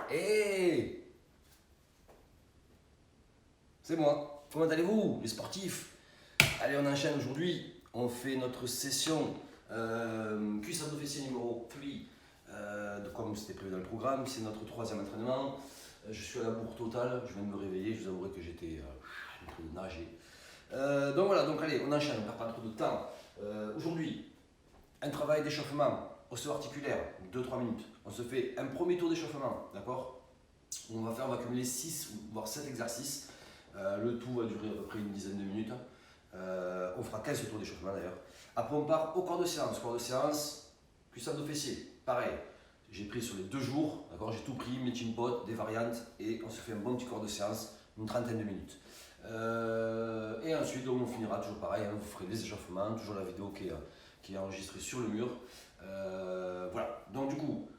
Hey, c'est moi. Comment allez-vous, les sportifs? Allez, on enchaîne aujourd'hui. On fait notre session cuisse abdos fessiers numéro 3. Comme c'était prévu dans le programme, c'est notre troisième entraînement. Je suis à la bourre totale. Je viens de me réveiller. Je vous avouerai que j'étais en train de nager. Donc voilà, donc allez, on enchaîne. On ne perd pas trop de temps. Aujourd'hui, un travail d'échauffement osseo-articulaire, 2-3 minutes. On se fait un premier tour d'échauffement, d'accord? On va cumuler 6 voire 7 exercices. Le tout va durer à peu près une dizaine de minutes. On fera 15 tours d'échauffement d'ailleurs. Après, on part au corps de séance. Corps de séance, cuisse abdos fessiers. Pareil, j'ai pris sur les 2 jours, d'accord? J'ai tout pris, melting pot, des variantes, et on se fait un bon petit corps de séance, une trentaine de minutes. Et ensuite, on finira toujours pareil, hein, vous ferez les échauffements, toujours la vidéo qui est enregistrée sur le mur. Voilà, donc du coup,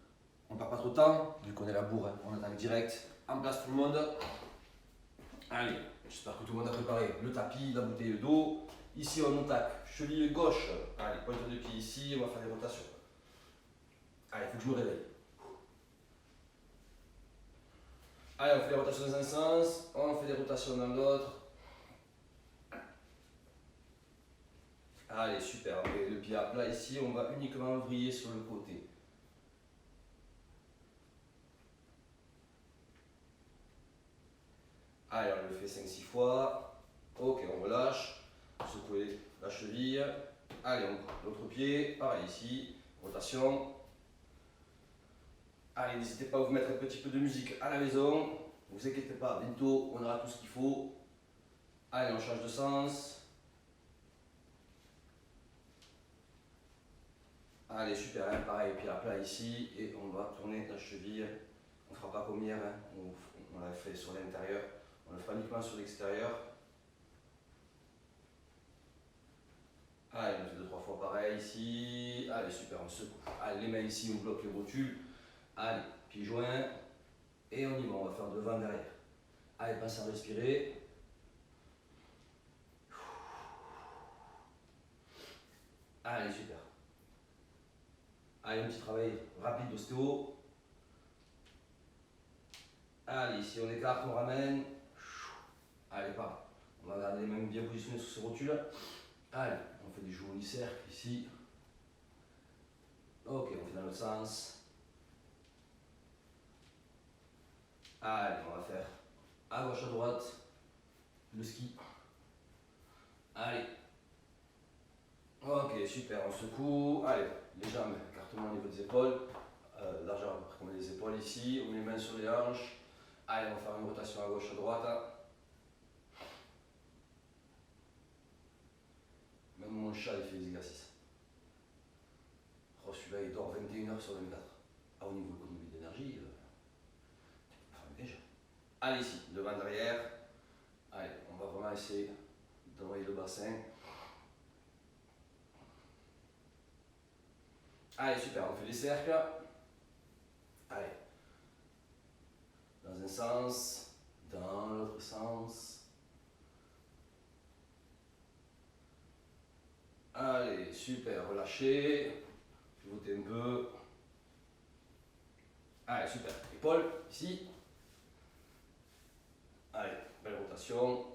on ne perd pas trop de temps, vu qu'on est à la bourre, hein, on attaque direct. En place tout le monde. Allez, j'espère que tout le monde a préparé le tapis, la bouteille d'eau. Ici, on attaque cheville gauche. Allez, pointe de pied ici, on va faire des rotations. Allez, il faut que je me réveille. Allez, on fait des rotations dans un sens, on fait des rotations dans l'autre. Allez, super. Et le pied à plat ici, on va uniquement vriller sur le côté. Allez, on le fait 5-6 fois. Ok, on relâche. Secouez la cheville. Allez, on prend l'autre pied. Pareil ici. Rotation. Allez, n'hésitez pas à vous mettre un petit peu de musique à la maison. Ne vous inquiétez pas, bientôt on aura tout ce qu'il faut. Allez, on change de sens. Allez, super, hein, pareil, pied à plat ici. Et on va tourner la cheville. On ne fera pas comme hier, hein, on l'a fait sur l'intérieur. On le fera uniquement sur l'extérieur. Allez, on fait 2-3 fois pareil ici. Allez, super, on secoue. Allez, les mains ici, on bloque les rotules. Allez, pieds joints. Et on y va, on va faire devant, derrière. Allez, pensez à respirer. Allez, super. Allez, un petit travail rapide d'ostéo. Allez, ici on écarte, on ramène. Allez, pas. On va garder les mains bien positionnées sur ces rotules. Allez, on fait des jolis cercles ici. Ok, on fait dans l'autre sens. Allez, on va faire à gauche, à droite. Le ski. Allez. Ok, super, on secoue. Allez, les jambes, écartement au niveau des épaules. Largeur comme les épaules ici. On met les mains sur les hanches. Allez, on va faire une rotation à gauche, à droite. Même mon chat, il fait des exercices. Oh, celui-là, il dort 21 heures sur 24. Ah, au niveau économie d'énergie, tu peux faire un déjà. Allez, ici, devant, derrière. Allez, on va vraiment essayer d'envoyer le bassin. Allez, super, on fait les cercles. Allez. Dans un sens, dans l'autre sens. Allez, super, relâchez. Pivotez un peu. Allez, super. Épaules, ici. Allez, belle rotation.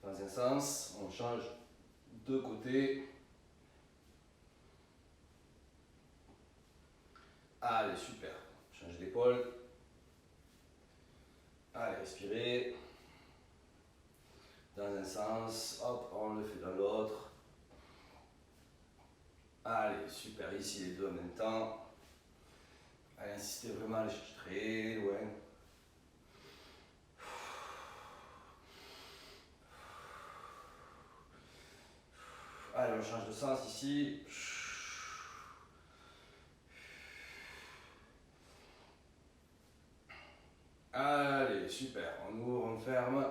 Dans un sens, on change de côté. Allez, super. Change d'épaule. Allez, respirez. Dans un sens, hop, on le fait dans l'autre. Allez, super, ici les deux en même temps. Allez, insistez vraiment à aller chercher très loin. Allez, on change de sens ici. Allez, super, on ouvre, on ferme.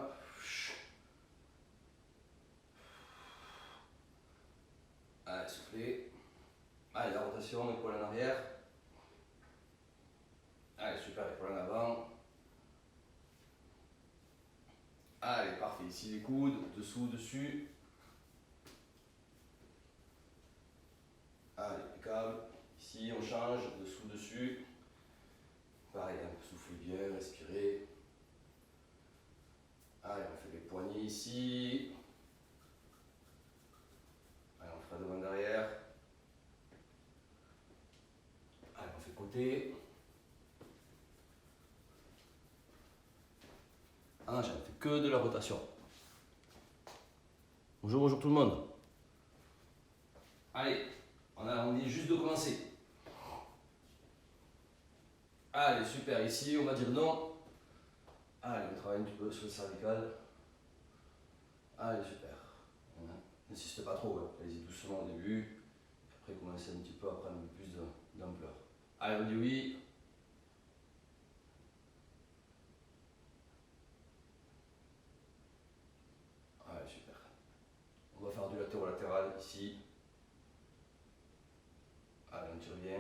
Allez, soufflez. Allez, la rotation, épaule en arrière. Allez, super, épaule en avant. Allez, parfait, ici les coudes, dessous, dessus. Allez, impeccable. Ici, on change, dessous, dessus. Pareil, côté. Ah, j'en fais que de la rotation. Bonjour, bonjour tout le monde. Allez, on est juste de commencer. Allez, super. Ici, on va dire non. Allez, on travaille un petit peu sur le cervical. Allez, super. N'insistez pas trop, hein. Allez-y doucement au début. Après, commencez un petit peu à prendre un peu plus d'ampleur. Allez, on dit oui. Allez, super. On va faire du latérolatéral ici. Allez, on tire bien.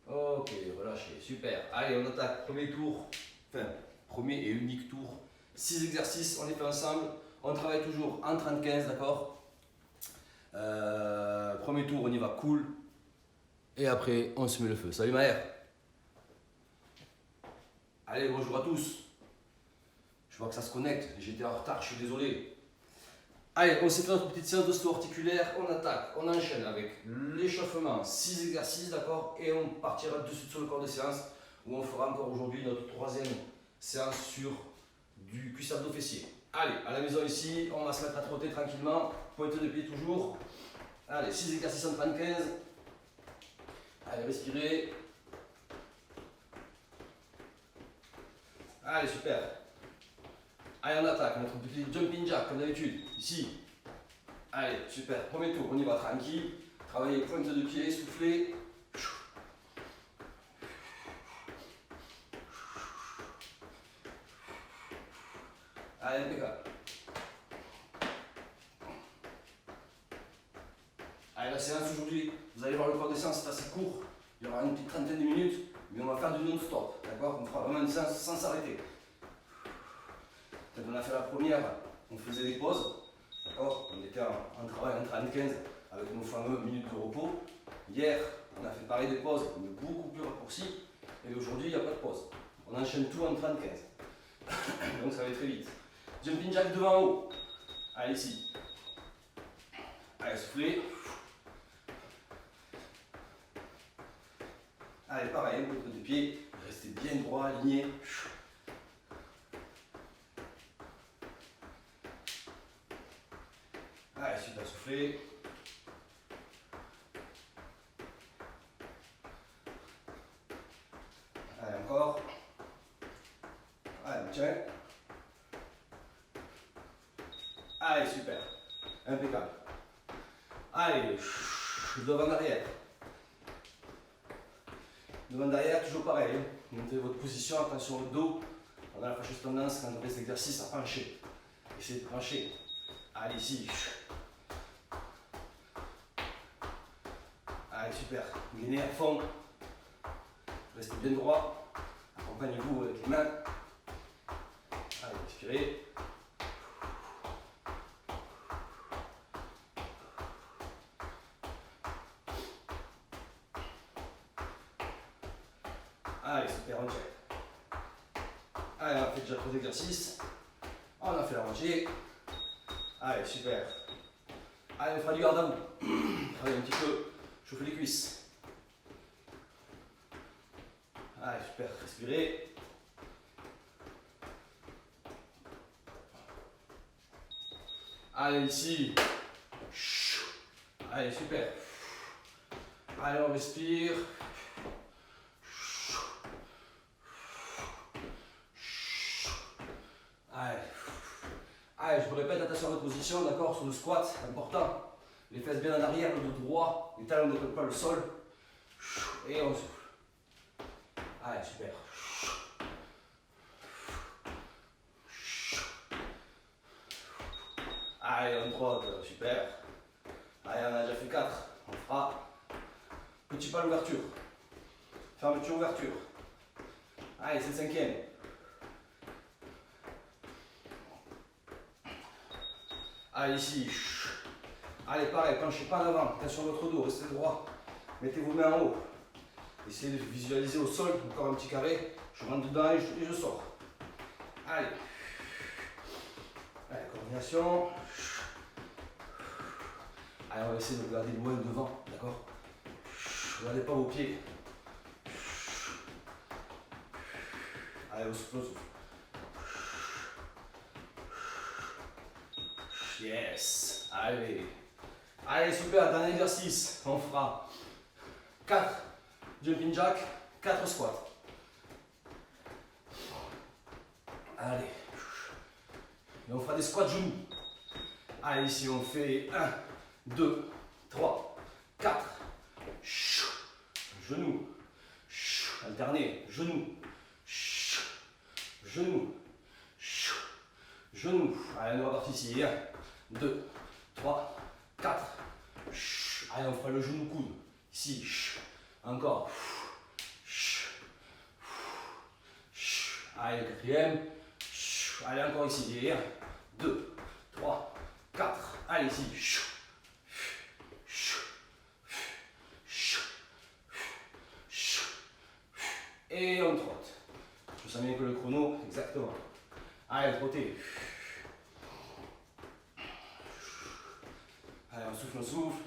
Ok, relâchez, super. Allez, on attaque. Premier tour, enfin, premier et unique tour. 6 exercices, on les fait ensemble. On travaille toujours en 30-15, d'accord. Premier tour, on y va cool. Et après, on se met le feu. Salut Maher. Allez, bonjour à tous. Je vois que ça se connecte. J'étais en retard, je suis désolé. Allez, on s'est fait notre petite séance d'ostéo-articulaire. On attaque, on enchaîne avec l'échauffement. 6 exercices, d'accord. Et on partira de suite sur le corps de séance où on fera encore aujourd'hui notre 3e séance sur du cuisse abdos fessier. Allez, à la maison ici, on va se mettre à trotter tranquillement. Pointe de pied toujours. Allez, 6 exercices en 30-15. Allez, respirez. Allez, super. Allez, on attaque, notre petit jumping jack comme d'habitude, ici. Allez, super, premier tour, on y va tranquille. Travaillez pointe de pied, soufflez. Allez, impeccable. Allez, la séance aujourd'hui, vous allez voir le corps de séance, c'est assez court. Il y aura une petite trentaine de minutes, mais on va faire du non-stop, d'accord. On fera vraiment une séance sans s'arrêter. Quand on a fait la première, on faisait des pauses, d'accord. On était en travail en 30-15 avec nos fameux minutes de repos. Hier, on a fait pareil des pauses, mais beaucoup plus raccourcies. Et aujourd'hui, il n'y a pas de pause. On enchaîne tout en 30-15. Donc ça va très vite. Jumping jack devant en haut. Allez, ici. Allez, soufflez. Allez, pareil, un peu de pied. Restez bien droit, aligné. Allez, super, soufflez. Allez, encore. Allez, on tient. Allez, super. Impeccable. Allez, devant derrière. Devant derrière, toujours pareil. Hein. Montez votre position, attention au dos. On a la fâcheuse tendance quand on fait cet exercice à pencher. Essayez de pencher. Allez, ici. Allez, super. Gainez à fond. Restez bien droit. Accompagnez-vous avec les mains. Allez, expirez. Allez, super, on check. Allez, on a fait déjà 3 exercices. On a fait la moitié. Allez, super. Allez, on fera du garde à vous. Travaillez un petit peu. Chauffez les cuisses. Allez, super, respirez. Allez, ici. Allez, super. Allez, on respire. Allez. Allez, je vous répète, attention à votre position, d'accord, sur le squat, important. Les fesses bien en arrière, le dos droit, les talons ne toquent pas le sol. Et on souffle. Allez, super. Allez, on trotte, super. Allez, on a déjà fait 4. On fera petit pas l'ouverture. Fermeture, ouverture. Allez, c'est le 5e. Allez, ici. Allez, pareil, penchez pas en avant. Attention à votre dos, restez droit. Mettez vos mains en haut. Essayez de visualiser au sol, encore un petit carré. Je rentre dedans et je sors. Allez. Allez, coordination. Allez, on va essayer de regarder loin devant, d'accord? Regardez pas vos pieds. Allez, au souffle, au souffle. Yes. Allez. Allez, super, dernier exercice. On fera 4 jumping jack, 4 squats. Allez. Et on fera des squats genoux. Allez, ici on fait 1, 2, 3, 4. Genoux. Alterner. Genoux. Genoux. Genoux. Allez, on va partir ici. 1, 2, 3, 4. Allez, on fera le genou coude. Ici. Encore. Allez, le quatrième. Allez, encore ici. 1, 2, 3, 4. Allez, ici. Et on trotte. Je sens bien que le chrono, exactement. Allez, trottez. Allez, on souffle, on souffle.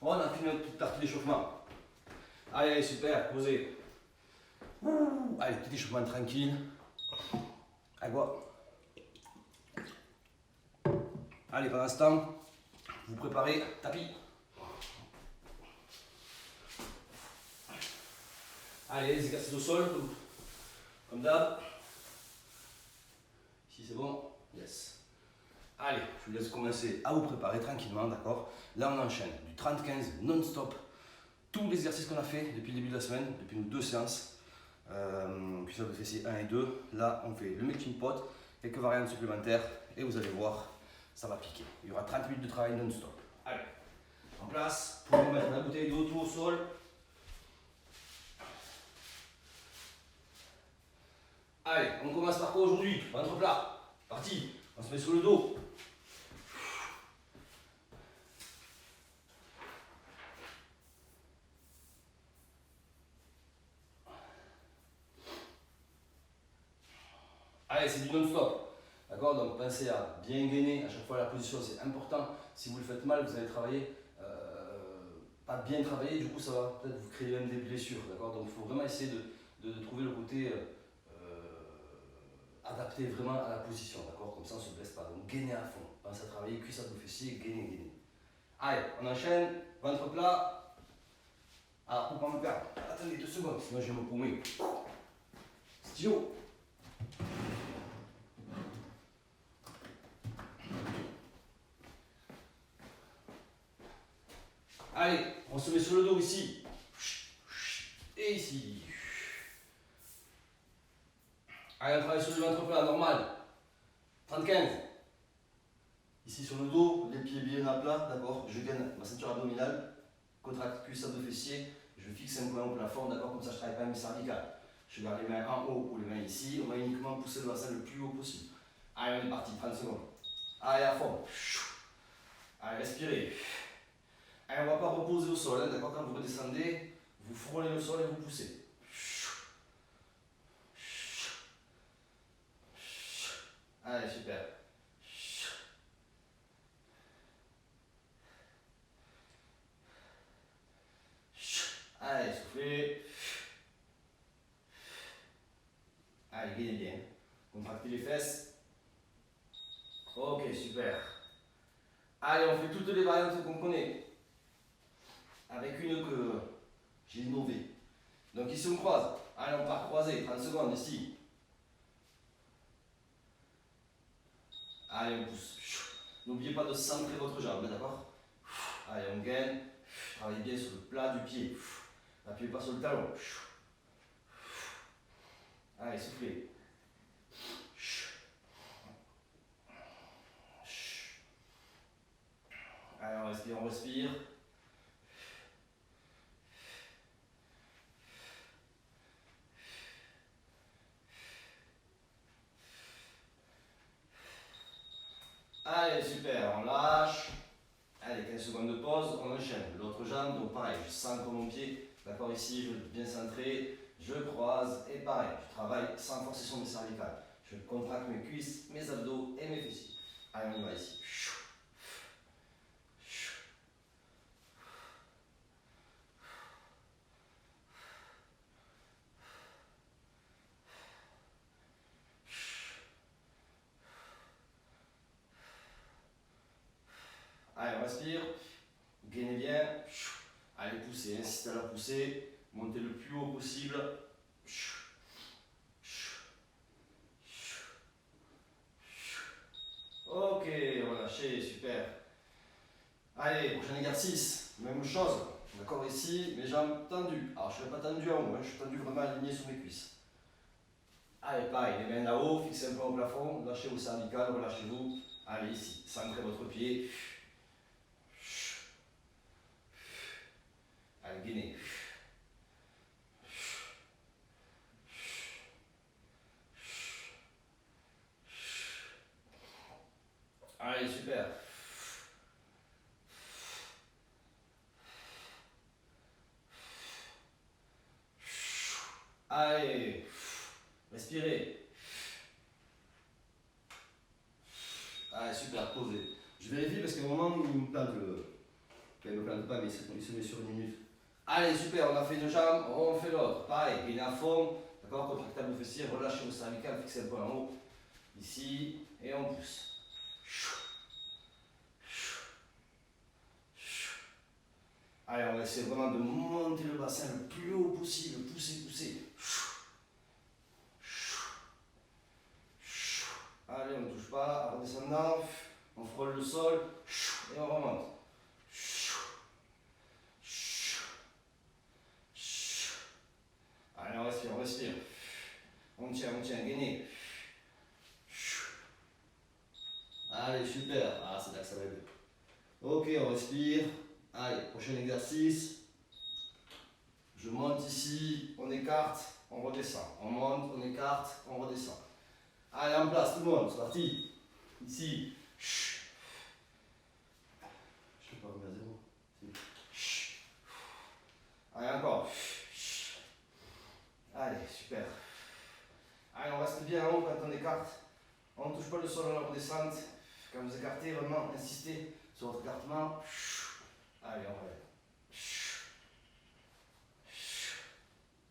On a fini notre petite partie d'échauffement. Allez, super, posez. Allez, petit échauffement tranquille. Allez, quoi. Allez, pendant ce temps, vous préparez tapis. Allez, les exercices au sol, comme d'hab. Si c'est bon, yes. Allez, je vous laisse commencer à vous préparer tranquillement, d'accord? Là, on enchaîne du 30-15 non-stop. Tous les exercices qu'on a fait depuis le début de la semaine, depuis nos 2 séances, cuissage de fessier 1 et 2. Là, on fait le melting pot, quelques variantes supplémentaires, et vous allez voir, ça va piquer. Il y aura 30 minutes de travail non-stop. Allez, en place, pour vous mettre la bouteille d'eau tout au sol. Allez, on commence par quoi aujourd'hui? Ventre plat. Parti. On se met sur le dos. Allez, c'est du non-stop. D'accord? Donc pensez à bien gainer à chaque fois la position, c'est important. Si vous le faites mal, vous allez travailler, pas bien travailler, du coup ça va peut-être vous créer même des blessures. D'accord? Donc il faut vraiment essayer de trouver le côté adapté vraiment à la position. D'accord? Comme ça on ne se blesse pas. Donc gainer à fond. Pensez à travailler cuisse à dos fessier, gainer, gainer. Allez, on enchaîne, ventre plat. Alors, pour ne pas me perdre, attendez 2 secondes, sinon je vais me paumer. Stylo. Allez, on se met sur le dos ici. Et ici. Allez, on travaille sur le ventre plat, normal. 30-15. Ici sur le dos, les pieds bien à plat, d'accord? Je gagne ma ceinture abdominale. Contracte cuisse à dos fessier. Je fixe un point au plafond, d'accord? Comme ça, je travaille pas mes cervicales. Je garde les mains en haut ou les mains ici. On va uniquement pousser le bassin le plus haut possible. Allez, on est parti, 30 secondes. Allez, à fond. Allez, respirez. Allez, on ne va pas reposer au sol, hein, d'accord? Quand vous redescendez, vous frôlez le sol et vous poussez. Allez, super. Allez, soufflez. Allez, gagnez bien. Contractez les fesses. Ok, super. Allez, on fait toutes les variantes qu'on connaît. Avec une que j'ai innovée. Donc ici on croise. Allez, on part croiser. 30 secondes ici. Allez, on pousse. N'oubliez pas de centrer votre jambe, d'accord? Allez, on gagne. Travaillez bien sur le plat du pied. N'appuyez pas sur le talon. Allez, soufflez. Allez, on respire, on respire. Allez, super, on lâche. Allez, 15 secondes de pause, on enchaîne. L'autre jambe, donc pareil, je centre mon pied. D'accord, ici, je vais bien centrer. Je croise et pareil, je travaille sans forcer sur mes cervicales. Je contracte mes cuisses, mes abdos et mes fessiers. Allez, on y va ici. respire. Gainez bien. Allez, poussez, insistez à la poussée. Montez le plus haut possible. Ok, relâchez, super. Allez, prochain exercice. Même chose. D'accord, ici, mes jambes tendues. Alors, je ne suis pas tendu en haut, hein, je suis tendu vraiment aligné sur mes cuisses. Allez, pareil, les mains là-haut, fixez un peu au plafond, lâchez vos cervicales, relâchez-vous. Allez, ici, centrez votre pied. Allez, gainez. Allez, super. Allez, respirez. Allez, super, posez. Je vérifie parce qu'à un moment, il me plante le... Enfin, il ne me plante pas, mais il se met sur une minute. Allez, super, on a fait une jambe, on fait l'autre. Pareil, gainez à fond. D'accord, contractable le fessier, relâchez vos cervicales, fixez un peu en haut. Ici, et on pousse. Allez, on va essayer vraiment de monter le bassin le plus haut possible. Poussez, poussez. Allez, on ne touche pas. En redescendant, on frôle le sol et on remonte. Allez, on respire, on respire. On tient, gainez. Allez, super. Ah, c'est là que ça va être. Ok, on respire. Allez, prochain exercice. Je monte ici, on écarte, on redescend. On monte, on écarte, on redescend. Allez, en place, tout le monde, c'est parti. Ici. Je ne peux pas remettre à zéro. Allez, encore. Allez, super. Allez, on reste bien en haut quand on écarte. On ne touche pas le sol à la redescente. Quand vous écartez, vraiment, insistez sur votre écartement. Allez, on relève.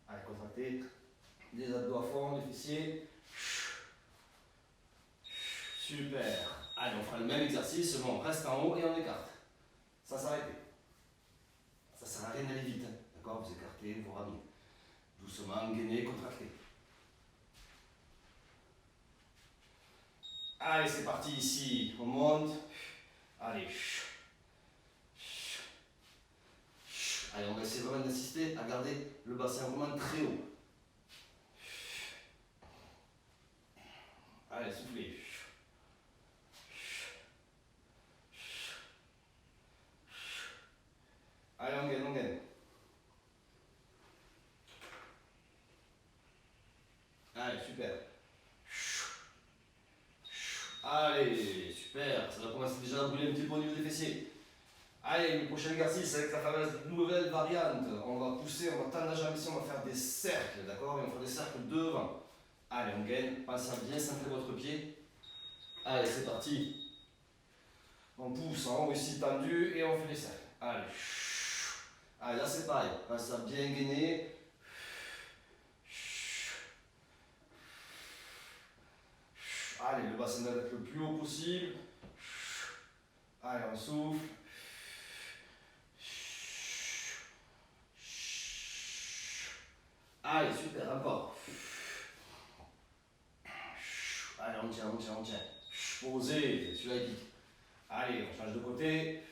Allez, contractez. Les abdos à fond, les fessiers. Super. Allez, on fera le même exercice, seulement on reste en haut et on écarte. Ça s'arrête. Ça ne sert à rien d'aller vite. Hein. D'accord? Vous écartez, vous ramenez. Doucement, gainez, contractez. Allez, c'est parti ici. On monte. Allez. Allez, on va essayer vraiment d'insister à garder le bassin vraiment très haut. Allez, soufflez. Allez, on gagne, on gagne. Allez, super. Allez, super. Ça va commencer déjà à brûler un petit peu au niveau des fessiers. Allez, le prochain exercice avec la fameuse nouvelle variante. On va pousser, on va tendre la jambe ici, on va faire des cercles, d'accord? Et on fera des cercles devant. Allez, on gagne. Pensez à bien centrer votre pied. Allez, c'est parti. On pousse en haut ici tendu et on fait des cercles. Allez. Allez, là c'est pareil. Pensez à bien gainer. Allez, le bassin doit être le plus haut possible. Allez, on souffle. Allez, super, encore. Allez, on tient. Posez, celui-là il pique. Allez, on change de côté.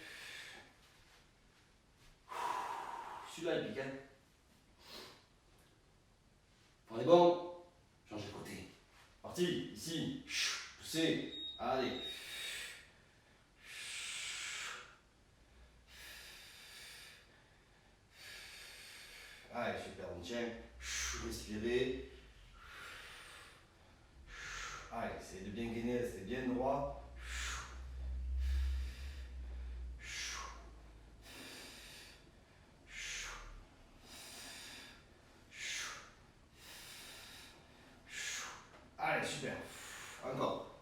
Celui-là il pique, hein. On est bon. Changez de côté. Parti, ici. Poussez. Allez. Allez, super, on tient. Respirez. Allez, essayez de bien gainer, restez bien droit. Allez, super. Encore.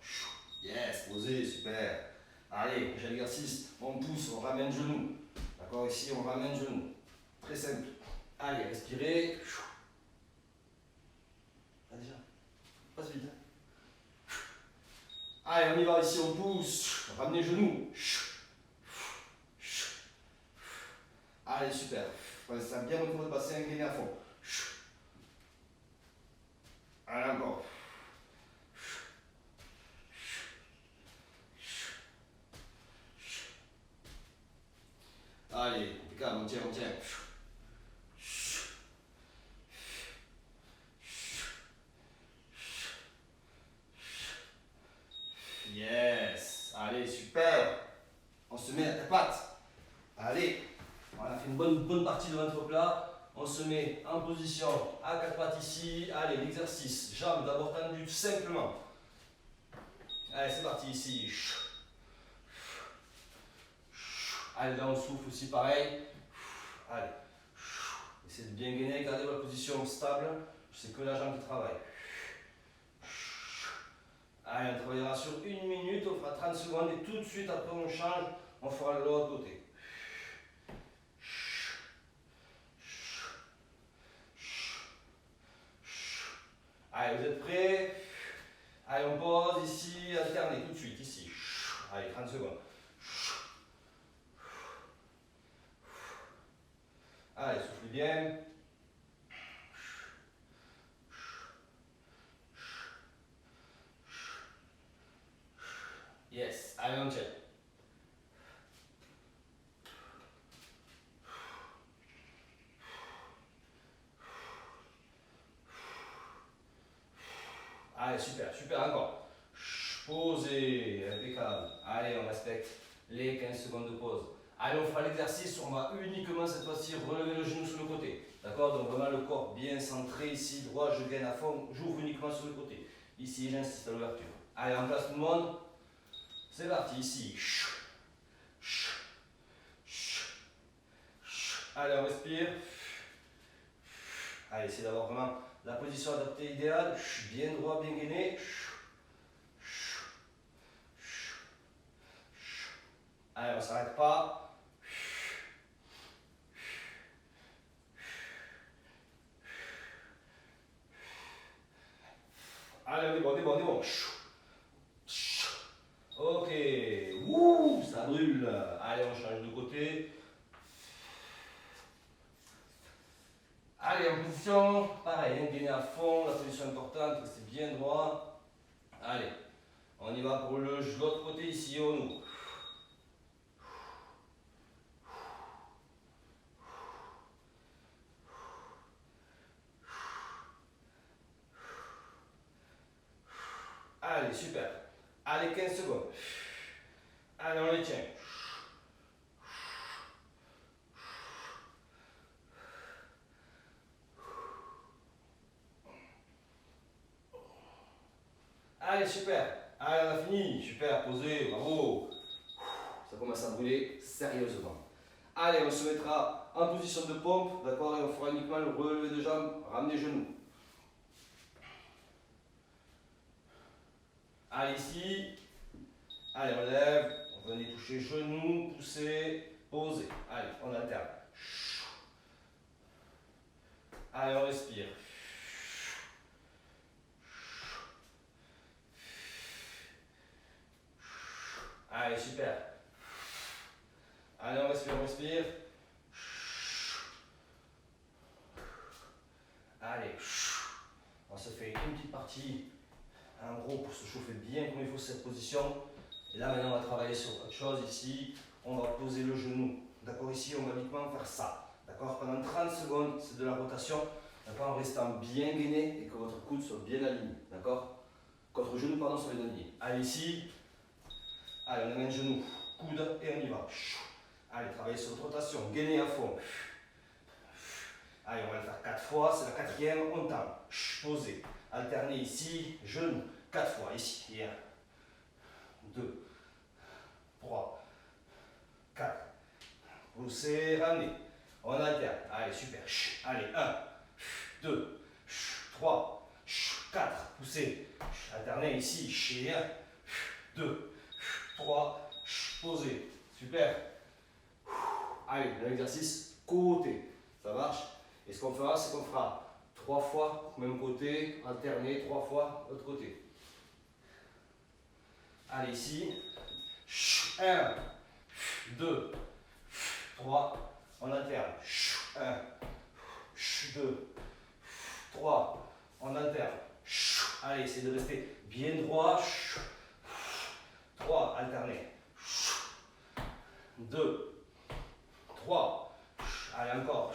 Yes, posez, super. Allez, prochain exercice. On pousse, on ramène genou. D'accord, ici, on ramène genou. Très simple. Allez, respirez. Ah, déjà. Passe vite. Allez, on y va ici, on pousse. Ramenez genou. Allez, super. Pensez à bien retourner votre bassin, gainer à fond. Allez, encore. Allez, impeccable, on tient, on tient. Yes. Allez, super. On se met à quatre pattes. Allez. On a fait une bonne partie de ventre plat. On se met en position à quatre pattes ici. Allez, l'exercice. Jambes d'abord tendues simplement. Allez, c'est parti ici. Allez, là on souffle aussi pareil. Allez. Essayez de bien gainer, gardez votre position stable. C'est que la jambe qui travaille. Allez, on travaillera sur 1 minute, on fera 30 secondes et tout de suite après on change, on fera de l'autre côté. Allez, vous êtes prêts? Allez, on pose ici, alternez tout de suite, ici. Allez, 30 secondes. Allez, soufflez bien. Yes, allez, on tient. Allez, super, super, encore. Posez, impeccable. Allez, on respecte les 15 secondes de pause. Allez, on fera l'exercice, on va uniquement cette fois-ci relever le genou sur le côté. D'accord? Donc vraiment le corps bien centré ici, droit, je gaine à fond, j'ouvre uniquement sur le côté. Ici, j'insiste à l'ouverture. Allez, en place tout le monde. C'est parti, ici. Allez, on respire. Allez, essayez d'avoir vraiment la position adaptée idéale. Bien droit, bien gainé. Allez, on ne s'arrête pas. Allez, on est bon, on est bon, on est bon. Ok. Ouh, ça brûle. Allez, on change de côté. Allez, en position, pareil, gainer à fond, la position importante, restez bien droit. Allez, on y va pour l'autre côté ici, on ouvre. Allez, super. Allez, 15 secondes. Allez, on les tient. Allez, super. Allez, on a fini. Super, posé, bravo. Ça commence à brûler sérieusement. Allez, on se mettra en position de pompe, d'accord, et on fera uniquement le relevé de jambes, ramener genoux. Allez, ici. Allez, on lève, on va venir toucher genoux, pousser, poser. Allez, on alterne. Allez, on respire. Allez, super. Allez, on respire, on respire. Allez, on se fait une petite partie, en gros, pour se chauffer bien comme il faut cette position. Et là, maintenant, on va travailler sur autre chose ici. On va poser le genou. D'accord, ici, on va uniquement faire ça. D'accord, pendant 30 secondes, c'est de la rotation. D'accord, en restant bien gainé et que votre coude soit bien aligné. D'accord, que votre genou, pardon, soit bien aligné. Allez, ici. Allez, on amène genou, coude et on y va. Allez, travaillez sur votre rotation. Gainez à fond. Allez, on va le faire 4 fois, c'est la 4e, on tend. Posez. Alternez ici, genou, 4 fois, ici. Et 1, 2, 3, 4. Poussez, ramenez. On alterne. Allez, super. Allez, 1, 2, 3, 4. Poussez. Alternez ici. Et 1, 2, 3. Posez. Super. Allez, l'exercice côté. Ça marche? Et ce qu'on fera, c'est qu'on fera 3 fois même côté, alterner 3 fois l'autre côté. Allez, ici. 1, 2, 3. on alterne. 1, 2, 3, on alterne. Allez, essayez de rester bien droit. 3, alternez. 2, 3, allez encore.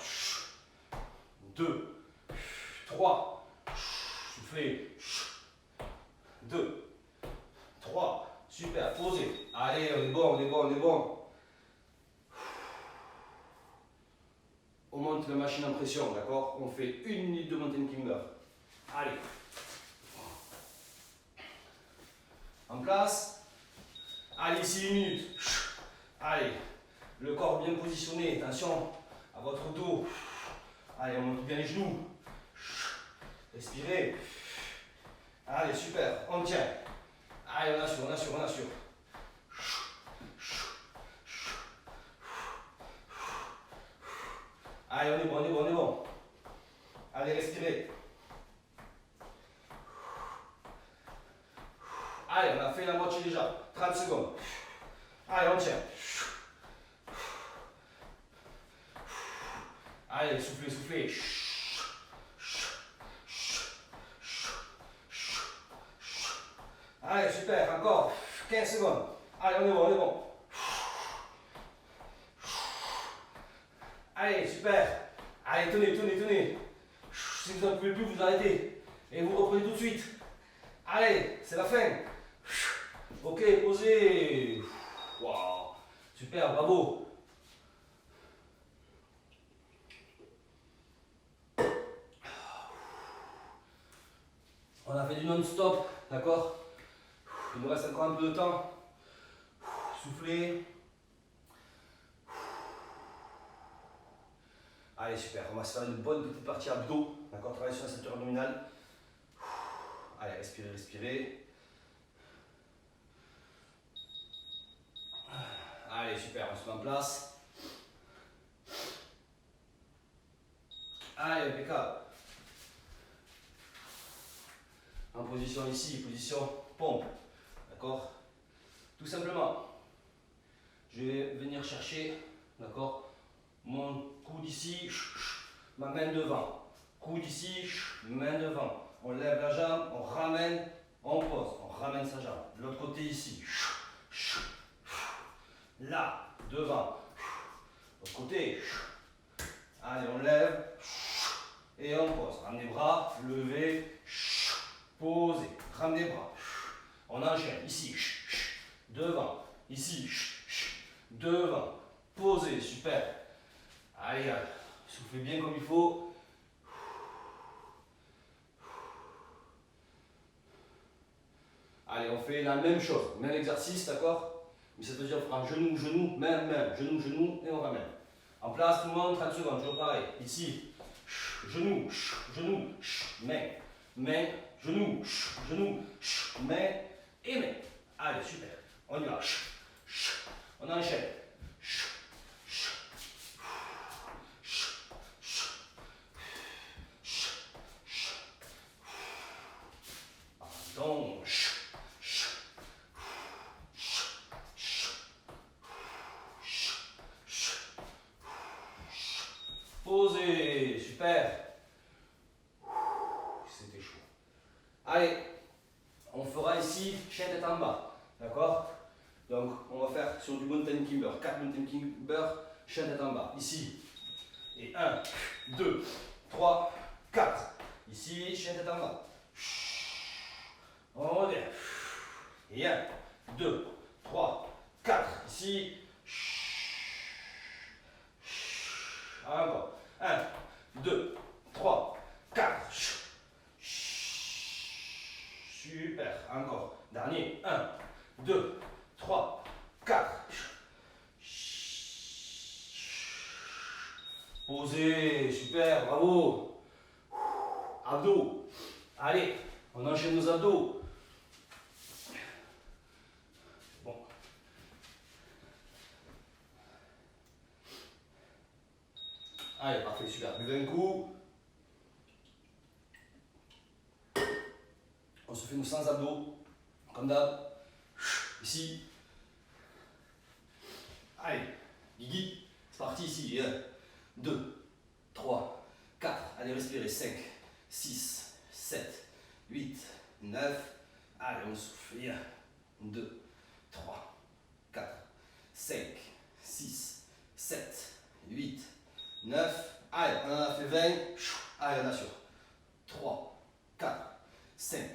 2, 3, soufflez. 2, 3, super, posez. Allez, on est bon, on est bon, on est bon. On monte la machine en pression, d'accord? On fait 1 minute de mountain climber. Allez. En place. Allez, ici 1 minute. Allez. Le corps bien positionné. Attention à votre dos. Allez, on monte bien les genoux. Respirez. Allez, super. On tient. Allez, on assure, on assure, on assure. Allez, on est bon, on est bon, on est bon. Allez, respirez. Allez, on a fait la moitié déjà. 30 secondes. Allez, on tient. Allez, soufflez, soufflez. Allez, super, encore 15 secondes. Allez, on est bon, on est bon. Allez, super. Allez, tenez, tenez, tenez. Si vous n'en pouvez plus, vous arrêtez. Et vous reprenez tout de suite. Allez, c'est la fin. Ok, posez. Waouh, super, bravo. On a fait du non-stop, d'accord? Il nous reste encore un peu de temps. Soufflez. Allez, super. On va se faire une bonne petite partie abdos. D'accord? Travailler sur la ceinture abdominale. Allez, respirez, respirez. Allez, super. On se met en place. Allez, impeccable. En position ici, position pompe. D'accord? Tout simplement, je vais venir chercher, d'accord, mon coude ici, ma main devant. Coude ici, main devant. On lève la jambe, on ramène, on pose, on ramène sa jambe. De l'autre côté ici. Là, devant. L'autre côté. Allez, on lève et on pose. Ramenez les bras, levez, posez. Ramenez les bras. On enchaîne ici, devant, ici, devant, posez, super. Allez, allez, soufflez bien comme il faut. Allez, on fait la même chose, même exercice, d'accord? Mais ça veut dire on prend genou, genou, main, main, genou, genou, et on ramène. En place, tout le monde, 30 secondes, toujours pareil. Ici, genou, genou, main, main, genou, genou, main et main. Allez, super. On y va. On enchaîne. Pardon. Posez. Super. C'était chaud. Allez. On fera ici chien tête en bas. D'accord? Donc, on va faire sur du mountain climber. 4 mountain climber, chien tête en bas. Ici. Et 1, 2, 3, 4. Ici, chien tête en bas. On revient. Et 1, 2, 3, 4. Ici. Encore. 1, 2, 3, 4. Super. Encore. Dernier. 1, 2, 3, 4. Posez. Super. Bravo. Abdos. Allez. On enchaîne nos abdos. Bon. Allez, parfait. Super. Buvez un coup. On se fait nos 100 abdos. Comme d'hab. Ici. Allez, Guigui, c'est parti ici. 2, 3, 4. Allez, respirez. 5, 6, 7, 8, 9. Allez, on souffle. 1, 2, 3, 4, 5, 6, 7, 8, 9. Allez, on en a fait 20. Allez, on assure. 3, 4, 5,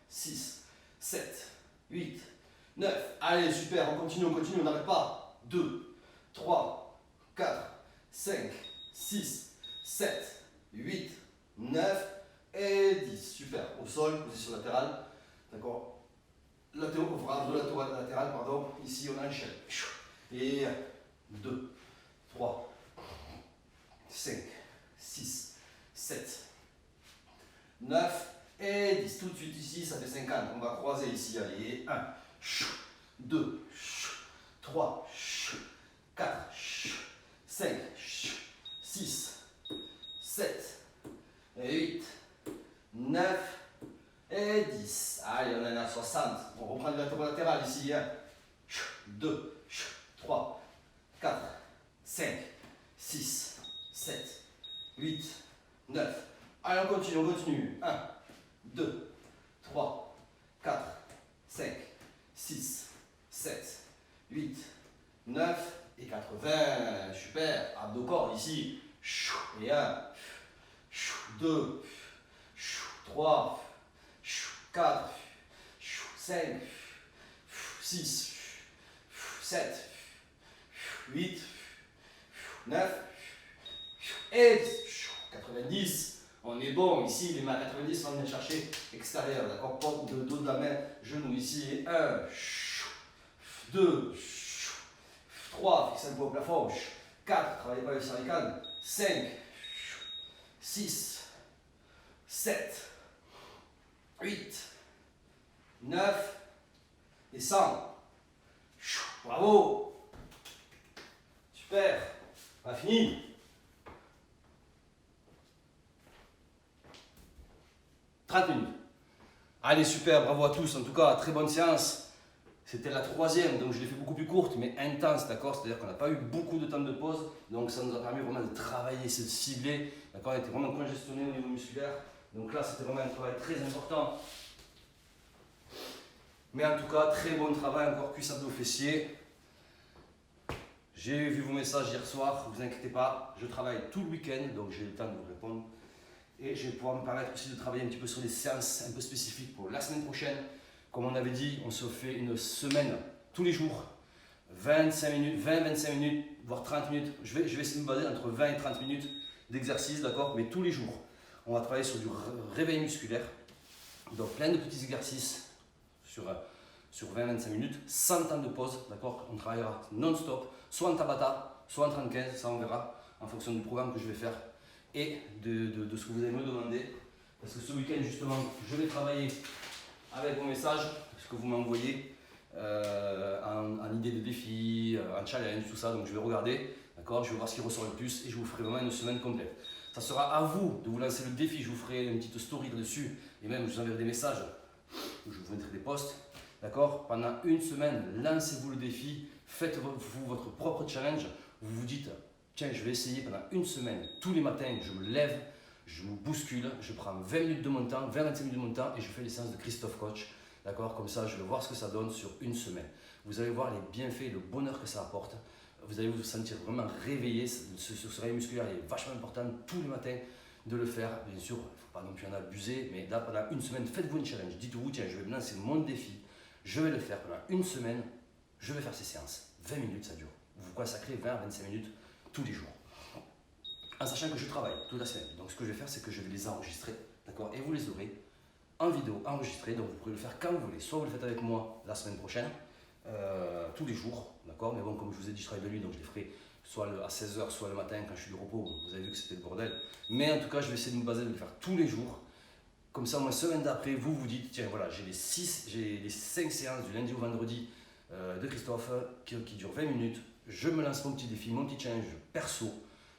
6, 7, 8, 9. Allez, super, on continue, on n'arrête pas. 2, 3, 4, 5, 6, 7, 8, 9 et 10. Super. Au sol, position latérale. D'accord. Latéraux, on fera abdos latéral, pardon. Ici, on enchaîne. Et 2, 3, 5, 6, 7, 9 et 10. Tout de suite ici, ça fait 50. On va croiser ici. Allez. 1, 2, 3, 4, 5, 6, 7, 8, 9 et 10. Allez, on en a 60. On reprend le latéral ici. 1, 2, 3, 4, 5, 6, 7, 8, 9. Allez, on continue. 1, 2, 3, 4, 5, 6, 7, 8, 9 et 80. Super. Abdos corps ici. Et 1, 2, 3, 4, 5, 6, 7, 8, 9 et 10. 90. On est bon. Ici, les mains 90, on vient chercher extérieur. D'accord. Porte de dos de la main, genou ici. 1, 2, 3, fixe un peu au plafond. 4, travaillez pas les cervicales. 5, 6, 7, 8, 9 et 100. Bravo. Super. On a fini. Minutes. Allez, super, bravo à tous. En tout cas, très bonne séance. C'était la troisième, donc je l'ai fait beaucoup plus courte, mais intense, d'accord. C'est-à-dire qu'on n'a pas eu beaucoup de temps de pause, donc ça nous a permis vraiment de travailler, de cibler. D'accord, on était vraiment congestionné au niveau musculaire. Donc là, c'était vraiment un travail très important. Mais en tout cas, très bon travail, encore cuisse abdos fessiers. J'ai vu vos messages hier soir, ne vous inquiétez pas, je travaille tout le week-end, donc j'ai le temps de vous répondre. Et je vais pouvoir me permettre aussi de travailler un petit peu sur des séances un peu spécifiques pour la semaine prochaine. Comme on avait dit, on se fait une semaine tous les jours, 25 minutes, 20-25 minutes, voire 30 minutes. Je vais essayer de me baser entre 20 et 30 minutes d'exercice, d'accord, mais tous les jours. On va travailler sur du réveil musculaire, donc plein de petits exercices sur 20-25 minutes, sans temps de pause, d'accord. On travaillera non-stop, soit en Tabata, soit en 35, ça on verra, en fonction du programme que je vais faire et de ce que vous allez me demander. Parce que ce week-end, justement, je vais travailler avec vos messages, ce que vous m'envoyez en idée de défi, en challenge, tout ça. Donc je vais regarder, d'accord, je vais voir ce qui ressort le plus et je vous ferai vraiment une semaine complète. Ça sera à vous de vous lancer le défi, je vous ferai une petite story là-dessus et même je vous enverrai des messages où je vous mettrai des posts. D'accord. Pendant une semaine, lancez-vous le défi, faites-vous votre propre challenge. Vous vous dites, tiens, je vais essayer pendant une semaine, tous les matins, je me lève, je me bouscule, je prends 20 minutes de mon temps, 20-25 minutes de mon temps et je fais les séances de Christophe Coach. D'accord. Comme ça, je vais voir ce que ça donne sur une semaine. Vous allez voir les bienfaits, le bonheur que ça apporte. Vous allez vous sentir vraiment réveillé. Ce réveil musculaire est vachement important tous les matins de le faire. Bien sûr, il ne faut pas non plus en abuser, mais là, pendant une semaine, faites-vous une challenge. Dites-vous, tiens, je vais me lancer mon défi. Je vais le faire pendant une semaine, je vais faire ces séances. 20 minutes ça dure. Vous consacrez 20-25 minutes tous les jours. En sachant que je travaille toute la semaine. Donc ce que je vais faire, c'est que je vais les enregistrer. D'accord. Et vous les aurez en vidéo enregistrée. Donc vous pouvez le faire quand vous voulez. Soit vous le faites avec moi la semaine prochaine, tous les jours. D'accord. Mais bon, comme je vous ai dit, je travaille de nuit, donc je les ferai soit à 16h, soit le matin quand je suis du repos. Vous avez vu que c'était le bordel. Mais en tout cas, je vais essayer de me baser, de le faire tous les jours. Comme ça, moi, semaine d'après, vous vous dites, tiens, voilà, j'ai les 5 séances du lundi au vendredi de Christophe qui durent 20 minutes. Je me lance mon petit défi, mon petit challenge perso.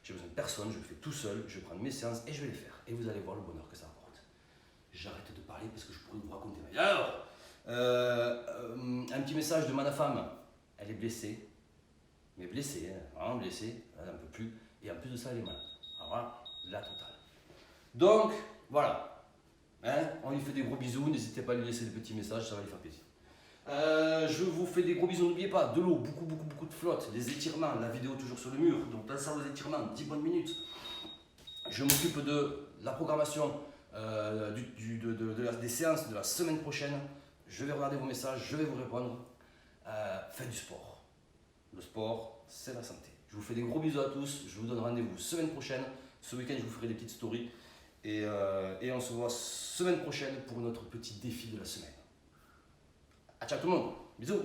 J'ai besoin de personne, je le fais tout seul, je vais prendre mes séances et je vais les faire. Et vous allez voir le bonheur que ça apporte. J'arrête de parler parce que je pourrais vous raconter ma vie. Alors, un petit message de ma femme. Elle est blessée. Mais blessée, hein, vraiment blessée. Elle n'en peut plus. Et en plus de ça, elle est malade. Alors voilà, la totale. Donc, voilà. Hein, on lui fait des gros bisous. N'hésitez pas à lui laisser des petits messages, ça va lui faire plaisir. Je vous fais des gros bisous. N'oubliez pas, de l'eau, beaucoup de flotte, des étirements, la vidéo toujours sur le mur. Donc, pensez aux étirements, 10 bonnes minutes. Je m'occupe de la programmation des séances de la semaine prochaine. Je vais regarder vos messages, je vais vous répondre. Faites du sport. Le sport, c'est la santé. Je vous fais des gros bisous à tous. Je vous donne rendez-vous semaine prochaine. Ce week-end, je vous ferai des petites stories. Et on se voit semaine prochaine pour notre petit défi de la semaine. Ciao tout le monde. Bisous.